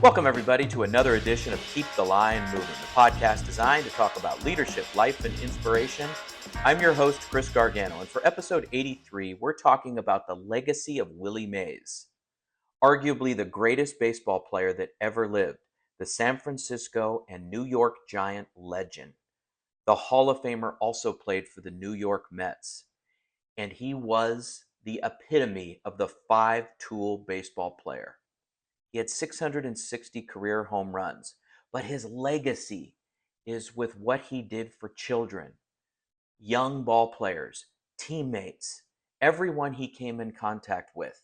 Welcome, everybody, to another edition of Keep the Line Moving, the podcast designed to talk about leadership, life, and inspiration. I'm your host, Chris Gargano, and for episode 83, we're talking about the legacy of Willie Mays, arguably the greatest baseball player that ever lived, the San Francisco and New York Giant legend. The Hall of Famer also played for the New York Mets, and he was the epitome of the five-tool baseball player. He had 660 career home runs, but his legacy is with what he did for children, young ball players, teammates, everyone he came in contact with.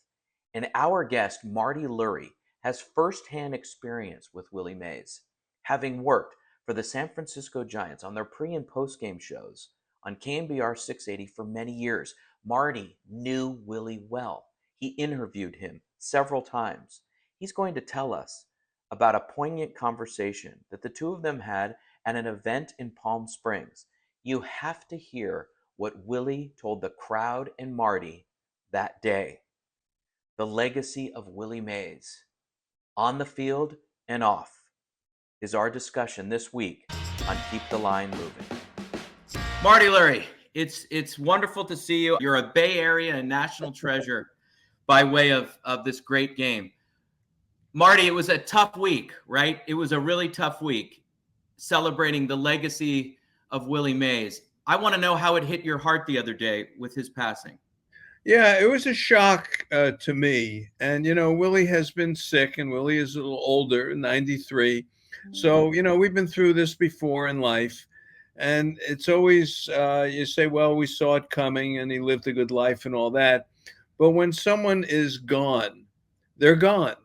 And our guest, Marty Lurie, has firsthand experience with Willie Mays, having worked for the San Francisco Giants on their pre- and post-game shows on KMBR 680 for many years. Marty knew Willie well. He interviewed him several times. He's going to tell us about a poignant conversation that the two of them had at an event in Palm Springs. You have to hear what Willie told the crowd and Marty that day. The legacy of Willie Mays, on the field and off, is our discussion this week on Keep the Line Moving. Marty Lurie, it's wonderful to see you. You're a Bay Area and national treasure by way of this great game. Marty, it was a tough week, right? It was a really tough week celebrating the legacy of Willie Mays. I want to know how it hit your heart the other day with his passing. Yeah, it was a shock to me. And, Willie has been sick, and Willie is a little older, 93. So, we've been through this before in life. And it's always, you say, well, we saw it coming and he lived a good life and all that. But when someone is gone, they're gone.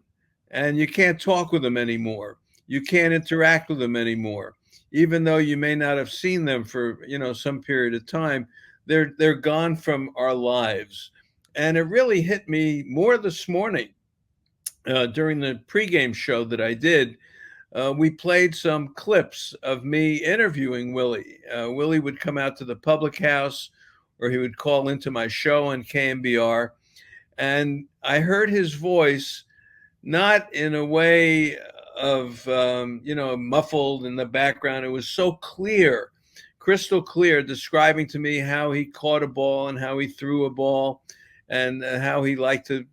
And you can't talk with them anymore. You can't interact with them anymore. Even though you may not have seen them for, some period of time, they're gone from our lives. And it really hit me more this morning during the pregame show that I did. We played some clips of me interviewing Willie. Willie would come out to the public house, or he would call into my show on KMBR. And I heard his voice, not in a way of, muffled in the background. It was so clear, crystal clear, describing to me how he caught a ball and how he threw a ball and how he liked to,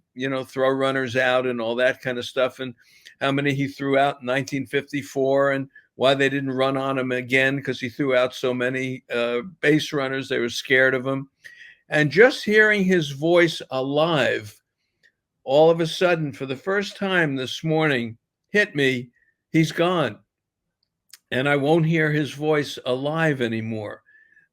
throw runners out and all that kind of stuff, and how many he threw out in 1954 and why they didn't run on him again because he threw out so many base runners. They were scared of him. And just hearing his voice alive, all of a sudden, for the first time this morning, hit me, he's gone. And I won't hear his voice alive anymore,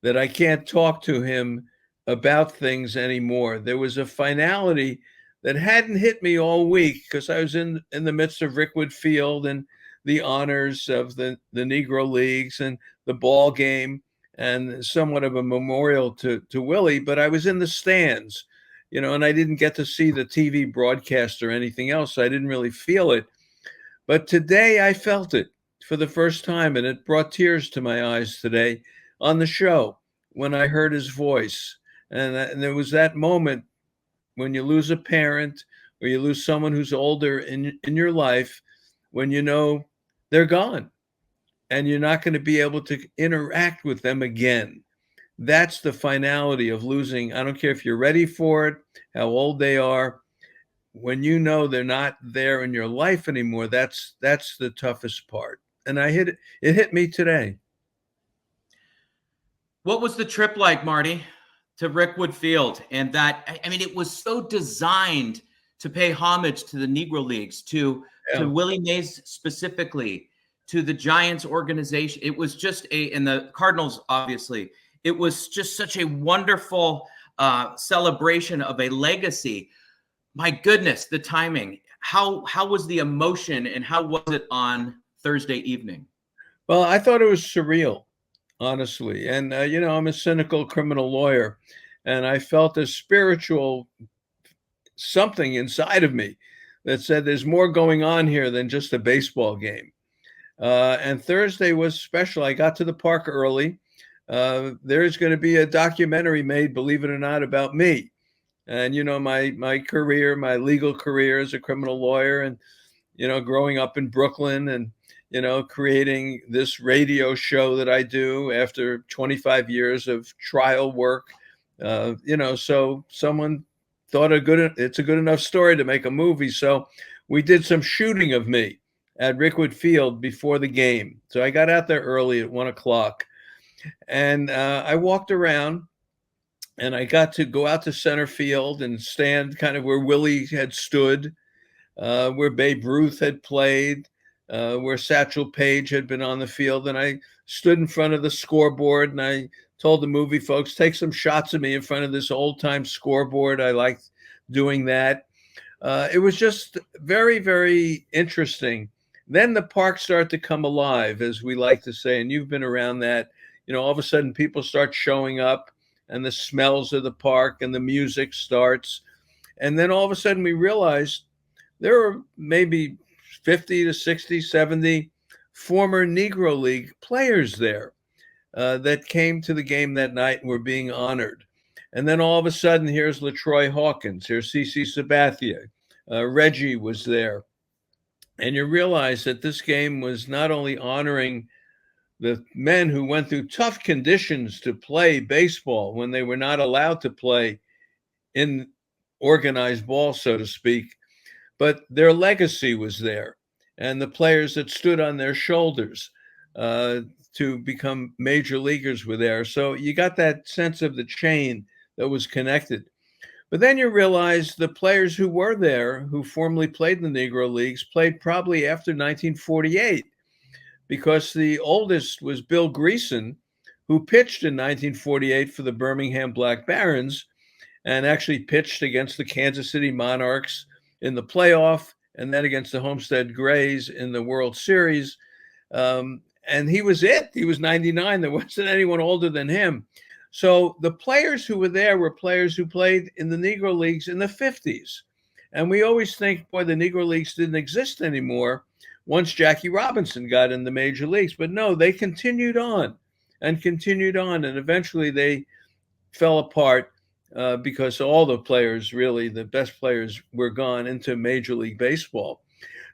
that I can't talk to him about things anymore. There was a finality that hadn't hit me all week because I was in the midst of Rickwood Field and the honors of the Negro Leagues and the ball game and somewhat of a memorial to Willie, but I was in the stands. And I didn't get to see the TV broadcast or anything else. So I didn't really feel it. But today I felt it for the first time, and it brought tears to my eyes today on the show when I heard his voice. And there was that moment when you lose a parent or you lose someone who's older in your life, when they're gone and you're not going to be able to interact with them again. That's the finality of losing. I don't care if you're ready for it, how old they are. When they're not there in your life anymore, that's the toughest part. And it hit me today. What was the trip like, Marty, to Rickwood Field? And it was so designed to pay homage to the Negro Leagues, to Willie Mays specifically, to the Giants organization. It was just and the Cardinals, obviously. It was just such a wonderful celebration of a legacy. My goodness, the timing. How was the emotion, and how was it on Thursday evening? Well, I thought it was surreal, honestly. And, I'm a cynical criminal lawyer, and I felt a spiritual something inside of me that said there's more going on here than just a baseball game. And Thursday was special. I got to the park early. There's going to be a documentary made, believe it or not, about me. And, my career, my legal career as a criminal lawyer. And growing up in Brooklyn and, creating this radio show that I do after 25 years of trial work. So someone thought it's a good enough story to make a movie. So we did some shooting of me at Rickwood Field before the game. So I got out there early at 1:00, and I walked around, and I got to go out to center field and stand kind of where Willie had stood, where Babe Ruth had played, where Satchel Paige had been on the field. And I stood in front of the scoreboard, and I told the movie folks, take some shots of me in front of this old-time scoreboard. I liked doing that. It was just very, very interesting. Then the park started to come alive, as we like to say, and you've been around that. All of a sudden people start showing up, and the smells of the park and the music starts. And then all of a sudden we realized there were maybe 50 to 60, 70 former Negro League players there that came to the game that night and were being honored. And then all of a sudden, here's LaTroy Hawkins, here's CeCe Sabathia, Reggie was there. And you realize that this game was not only honoring the men who went through tough conditions to play baseball when they were not allowed to play in organized ball, so to speak, but their legacy was there, and the players that stood on their shoulders to become major leaguers were there. So you got that sense of the chain that was connected. But then you realize the players who were there, who formerly played in the Negro Leagues, played probably after 1948, because the oldest was Bill Greason, who pitched in 1948 for the Birmingham Black Barons and actually pitched against the Kansas City Monarchs in the playoff and then against the Homestead Grays in the World Series. And he was it. He was 99. There wasn't anyone older than him. So the players who were there were players who played in the Negro Leagues in the 50s. And we always think, boy, the Negro Leagues didn't exist anymore once Jackie Robinson got in the major leagues. But no, they continued on. And eventually they fell apart because all the players, really, the best players, were gone into Major League Baseball.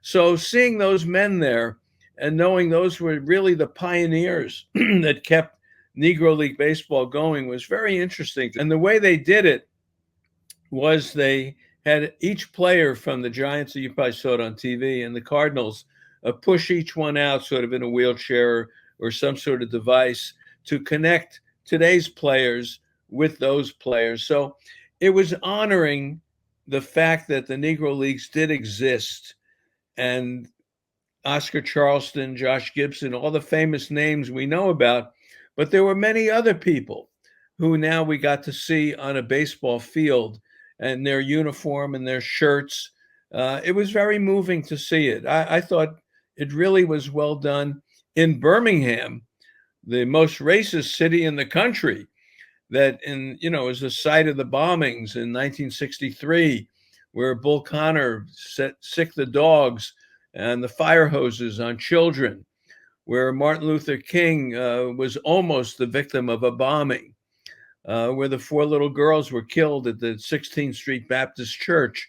So seeing those men there and knowing those were really the pioneers that kept Negro League Baseball going was very interesting. And the way they did it was they had each player from the Giants, you probably saw it on TV, and the Cardinals push each one out sort of in a wheelchair or some sort of device to connect today's players with those players. So it was honoring the fact that the Negro Leagues did exist, and Oscar Charleston, Josh Gibson, all the famous names we know about, but there were many other people who now we got to see on a baseball field and their uniform and their shirts. It was very moving to see it. I thought it really was well done in Birmingham, the most racist city in the country, that is the site of the bombings in 1963, where Bull Connor sicked the dogs and the fire hoses on children, where Martin Luther King was almost the victim of a bombing, where the 4 little girls were killed at the 16th Street Baptist Church.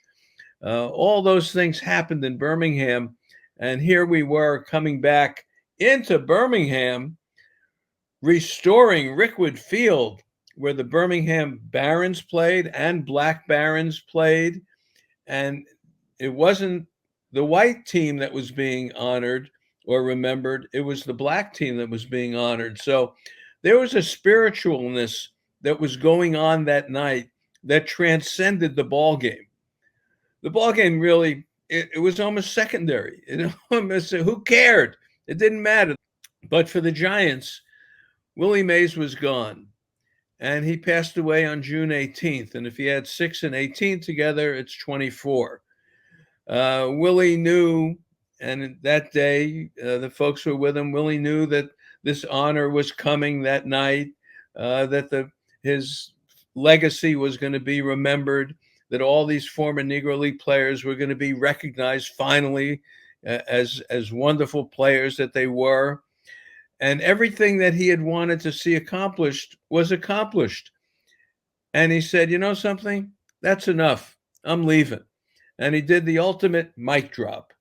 All those things happened in Birmingham. And here we were coming back into Birmingham, restoring Rickwood Field, where the Birmingham Barons played and Black Barons played. And it wasn't the white team that was being honored or remembered. It was the black team that was being honored. So there was a spiritualness that was going on that night that transcended the ball game. The ball game really, it was almost secondary. Who cared? It didn't matter. But for the Giants, Willie Mays was gone, and he passed away on June 18th. And if you add 6 and 18 together, it's 24. Willie knew, and that day, the folks who were with him, Willie knew that this honor was coming that night, that his legacy was going to be remembered, that all these former Negro League players were going to be recognized finally as wonderful players that they were. And everything that he had wanted to see accomplished was accomplished. And he said, you know something? That's enough. I'm leaving. And he did the ultimate mic drop.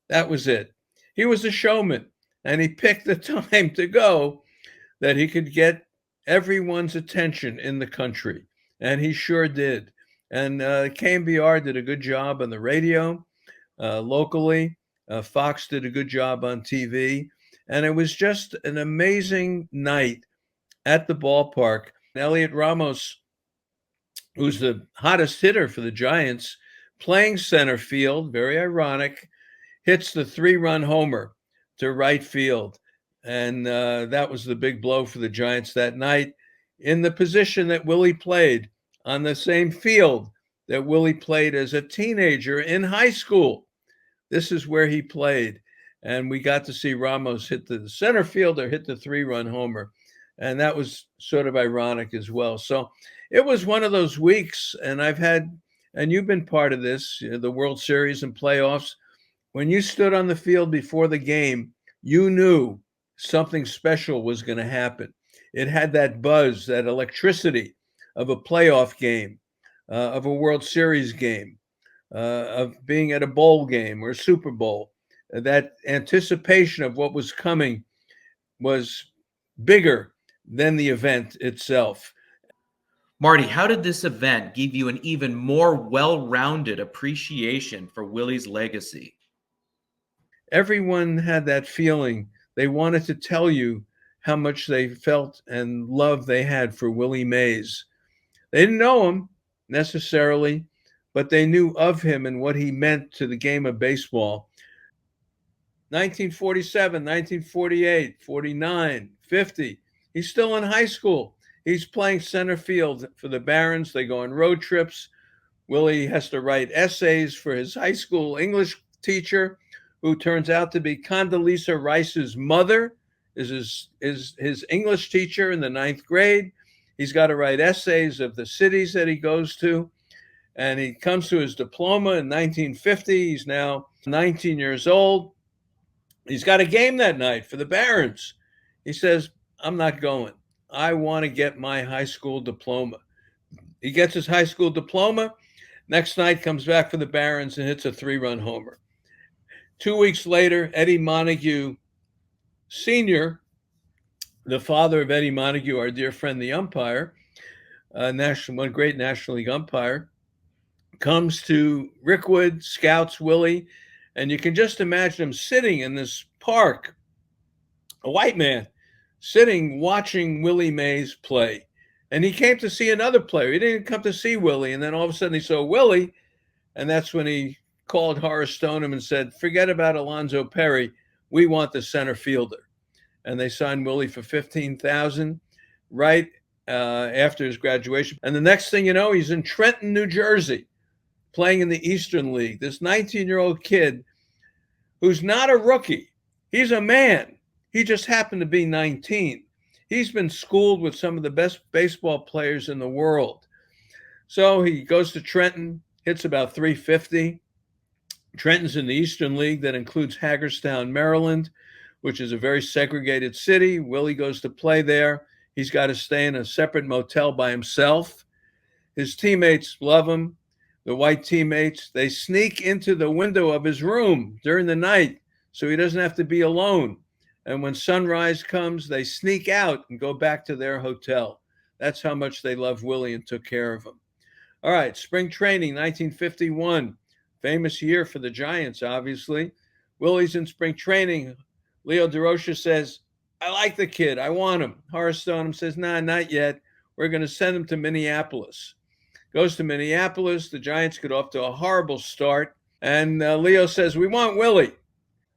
That was it. He was a showman, and he picked the time to go that he could get everyone's attention in the country, and he sure did. And KMBR did a good job on the radio locally. Fox did a good job on TV, and it was just an amazing night at the ballpark. Elliot Ramos, who's the hottest hitter for the Giants, playing center field, very ironic, hits the 3-run homer to right field. And that was the big blow for the Giants that night, in the position that Willie played, on the same field that Willie played as a teenager in high school. This is where he played. And we got to see Ramos hit the center fielder, hit the 3-run homer. And that was sort of ironic as well. So it was one of those weeks. And and you've been part of this, the World Series and playoffs. When you stood on the field before the game, you knew something special was going to happen. It had that buzz, that electricity of a playoff game, of a World Series game, of being at a bowl game or a Super Bowl. That anticipation of what was coming was bigger than the event itself. Marty, how did this event give you an even more well-rounded appreciation for Willie's legacy? Everyone had that feeling. They wanted to tell you how much they felt and love they had for Willie Mays. They didn't know him necessarily, but they knew of him and what he meant to the game of baseball. 1947, 1948, 49, 50. He's still in high school. He's playing center field for the Barons. They go on road trips. Willie has to write essays for his high school English teacher, who turns out to be Condoleezza Rice's mother, is his English teacher in the 9th grade. He's got to write essays of the cities that he goes to. And he comes to his diploma in 1950. He's now 19 years old. He's got a game that night for the Barons. He says, I'm not going. I want to get my high school diploma. He gets his high school diploma. Next night, comes back for the Barons and hits a 3-run homer. 2 weeks later, Eddie Montague Sr., the father of Eddie Montague, our dear friend, the umpire, one great National League umpire, comes to Rickwood, scouts Willie, and you can just imagine him sitting in this park, a white man, sitting watching Willie Mays play. And he came to see another player. He didn't come to see Willie. And then all of a sudden he saw Willie, and that's when he called Horace Stoneham and said, forget about Alonzo Perry. We want the center fielder. And they signed Willie for $15,000 right after his graduation. And the next thing you know, he's in Trenton, New Jersey, playing in the Eastern League. This 19-year-old kid who's not a rookie. He's a man. He just happened to be 19. He's been schooled with some of the best baseball players in the world. So he goes to Trenton, hits about .350. Trenton's in the Eastern League that includes Hagerstown, Maryland, which is a very segregated city. Willie goes to play there. He's got to stay in a separate motel by himself. His teammates love him. The white teammates, they sneak into the window of his room during the night so he doesn't have to be alone. And when sunrise comes, they sneak out and go back to their hotel. That's how much they love Willie and took care of him. All right, spring training, 1951. Famous year for the Giants, obviously. Willie's in spring training. Leo DeRocha says, I like the kid. I want him. Horace Stoneham says, nah, not yet. We're going to send him to Minneapolis. Goes to Minneapolis. The Giants get off to a horrible start. And Leo says, we want Willie.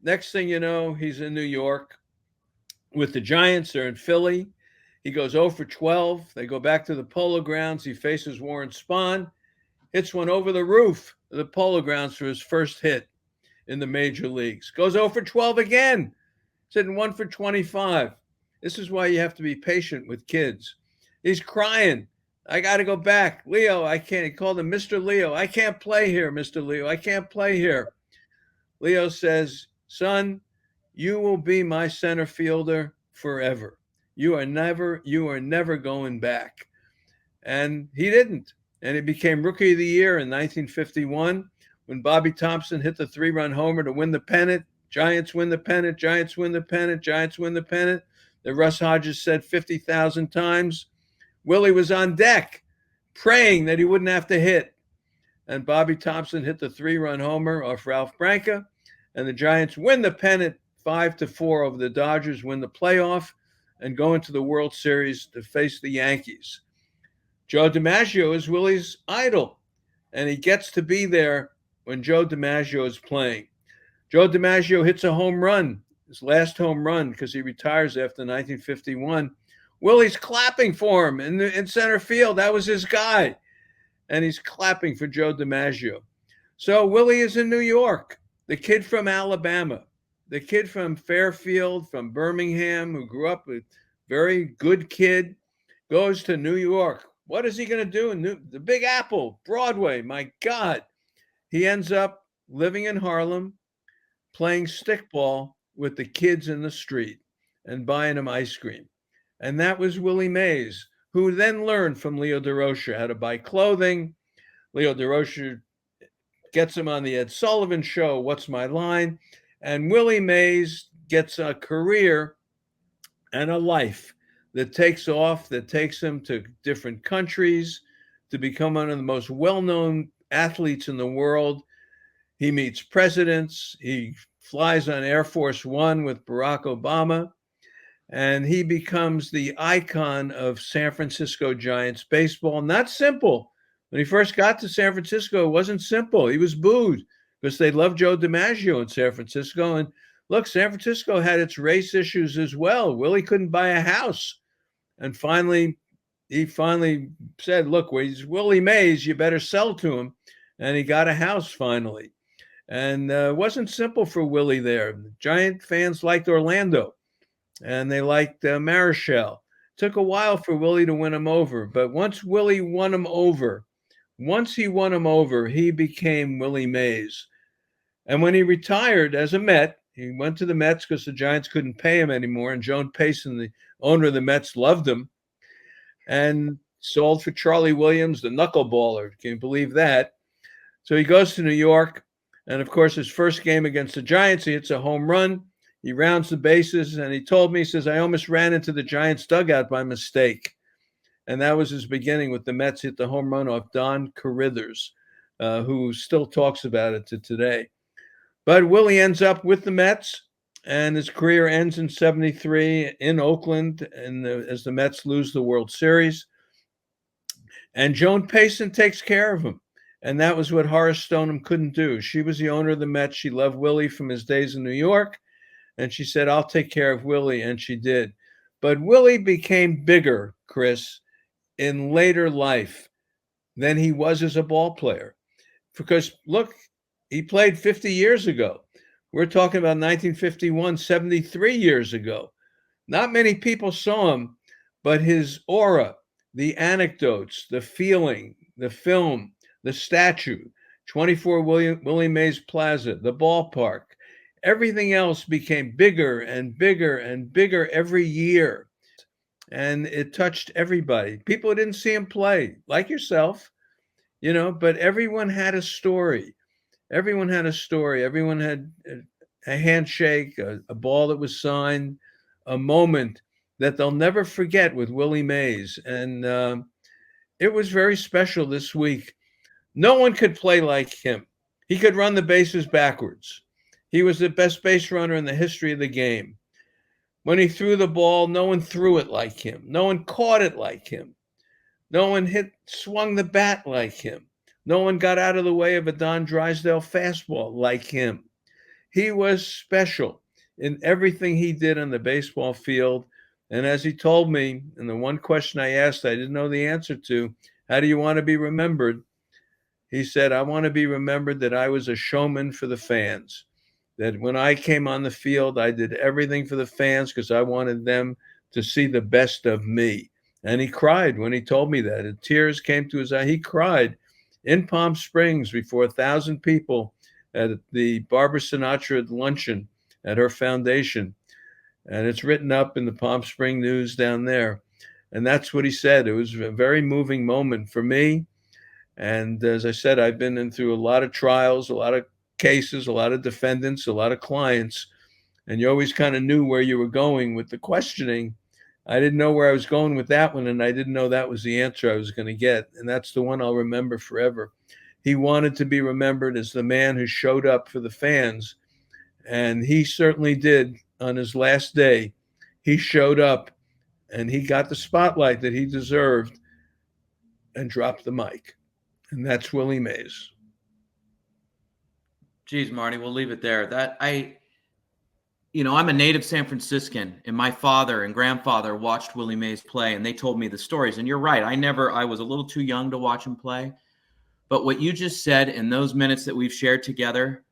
Next thing you know, he's in New York with the Giants. They're in Philly. He goes 0 for 12. They go back to the Polo Grounds. He faces Warren Spahn. Hits one over the roof of the Polo Grounds for his first hit in the major leagues. Goes 0 for 12 again. Hitting 1 for 25. This is why you have to be patient with kids. He's crying. I got to go back. Leo, I can't. He called him Mr. Leo. I can't play here, Mr. Leo. I can't play here. Leo says, son, you will be my center fielder forever. You are never going back. And he didn't. And he became Rookie of the Year in 1951, when Bobby Thompson hit the 3-run homer to win the pennant. Giants win the pennant, Giants win the pennant, Giants win the pennant. That Russ Hodges said 50,000 times. Willie was on deck praying that he wouldn't have to hit. And Bobby Thompson hit the 3-run homer off Ralph Branca. And the Giants win the pennant 5-4 over the Dodgers, win the playoff, and go into the World Series to face the Yankees. Joe DiMaggio is Willie's idol, and he gets to be there when Joe DiMaggio is playing. Joe DiMaggio hits a home run, his last home run, because he retires after 1951. Willie's clapping for him in center field. That was his guy. And he's clapping for Joe DiMaggio. So Willie is in New York, the kid from Alabama, the kid from Fairfield, from Birmingham, who grew up a very good kid, goes to New York. What is he going to do in the Big Apple, Broadway? My God. He ends up living in Harlem, playing stickball with the kids in the street and buying them ice cream. And that was Willie Mays, who then learned from Leo DeRocher how to buy clothing. Leo DeRocher gets him on the Ed Sullivan Show, What's My Line? And Willie Mays gets a career and a life that takes off, that takes him to different countries to become one of the most well-known athletes in the world. He meets presidents. He flies on Air Force One with Barack Obama, and he becomes the icon of San Francisco Giants baseball. Not simple. When he first got to San Francisco, it wasn't simple. He was booed because they loved Joe DiMaggio in San Francisco. And look, San Francisco had its race issues as well. Willie couldn't buy a house. And he finally said, look, he's Willie Mays, you better sell to him. And he got a house finally. And it wasn't simple for Willie there. The Giant fans liked Orlando, and they liked Marichal. Took a while for Willie to win him over. But once Willie won him over, he became Willie Mays. And when he retired as a Met, he went to the Mets because the Giants couldn't pay him anymore. And Joan Payson, the owner of the Mets, loved him and sold for Charlie Williams, the knuckleballer. Can you believe that? So he goes to New York. And, of course, his first game against the Giants, he hits a home run. He rounds the bases. And he told me, he says, I almost ran into the Giants dugout by mistake. And that was his beginning with the Mets. Hit the home run off Don Carruthers, who still talks about it to today. But Willie ends up with the Mets, and his career ends in 73 in Oakland as the Mets lose the World Series. And Joan Payson takes care of him. And that was what Horace Stoneham couldn't do. She was the owner of the Mets. She loved Willie from his days in New York. And she said, I'll take care of Willie. And she did. But Willie became bigger, Chris, in later life than he was as a ball player. Because, look, he played 50 years ago. We're talking about 1951, 73 years ago. Not many people saw him, but his aura, the anecdotes, the feeling, the film, the statue, 24 Willie Mays Plaza, the ballpark, everything else became bigger and bigger and bigger every year. And it touched everybody. People didn't see him play, like yourself, but everyone had a story. Everyone had a story. Everyone had a handshake, a ball that was signed, a moment that they'll never forget with Willie Mays. And it was very special this week. No one could play like him. He could run the bases backwards. He was the best base runner in the history of the game. When he threw the ball, no one threw it like him. No one caught it like him. No one swung the bat like him. No one got out of the way of a Don Drysdale fastball like him. He was special in everything he did on the baseball field. And as he told me, and the one question I asked, I didn't know the answer to, how do you want to be remembered? He said, I want to be remembered that I was a showman for the fans. That when I came on the field, I did everything for the fans because I wanted them to see the best of me. And he cried when he told me that. And tears came to his eye. He cried in Palm Springs before 1,000 people at the Barbara Sinatra luncheon at her foundation. And it's written up in the Palm Springs News down there. And that's what he said. It was a very moving moment for me. And as I said, I've been in through a lot of trials, a lot of cases, a lot of defendants, a lot of clients, and you always kind of knew where you were going with the questioning. I didn't know where I was going with that one, and I didn't know that was the answer I was going to get. And that's the one I'll remember forever. He wanted to be remembered as the man who showed up for the fans, and he certainly did on his last day. He showed up, and he got the spotlight that he deserved and dropped the mic. And that's Willie Mays. Geez, Marty, we'll leave it there. I'm a native San Franciscan, and my father and grandfather watched Willie Mays play, and they told me the stories. And you're right. I was a little too young to watch him play. But what you just said in those minutes that we've shared together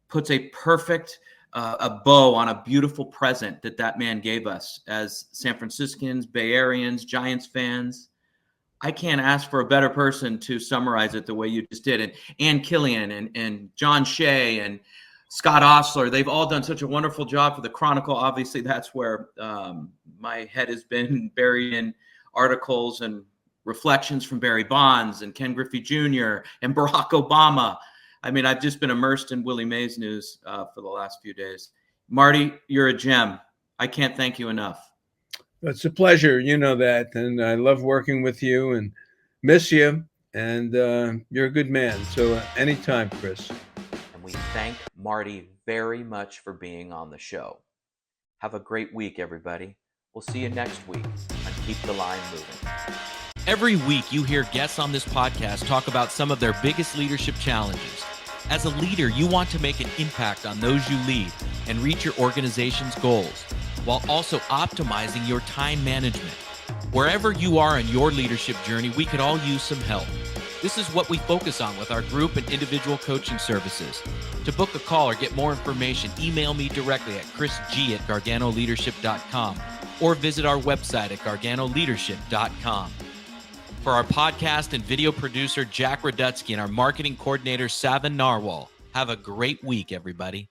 puts a perfect a bow on a beautiful present that man gave us as San Franciscans, Bay Areans, Giants fans. I can't ask for a better person to summarize it the way you just did. And Ann Killian and John Shea and Scott Osler, they've all done such a wonderful job for the Chronicle. Obviously, that's where my head has been buried in articles and reflections from Barry Bonds and Ken Griffey Jr. and Barack Obama. I mean, I've just been immersed in Willie Mays news for the last few days. Marty, you're a gem. I can't thank you enough. It's a pleasure, you know that, and I love working with you and miss you, and you're a good man. So anytime, Chris. And we thank Marty very much for being on the show. Have a great week, everybody. We'll see you next week on Keep the Line Moving. Every week, you hear guests on this podcast talk about some of their biggest leadership challenges. As a leader, you want to make an impact on those you lead and reach your organization's goals, while also optimizing your time management. Wherever you are in your leadership journey, we could all use some help. This is what we focus on with our group and individual coaching services. To book a call or get more information, email me directly at chrisg@garganoleadership.com or visit our website at garganoleadership.com. For our podcast and video producer, Jack Radutsky, and our marketing coordinator, Savin Narwhal, have a great week, everybody.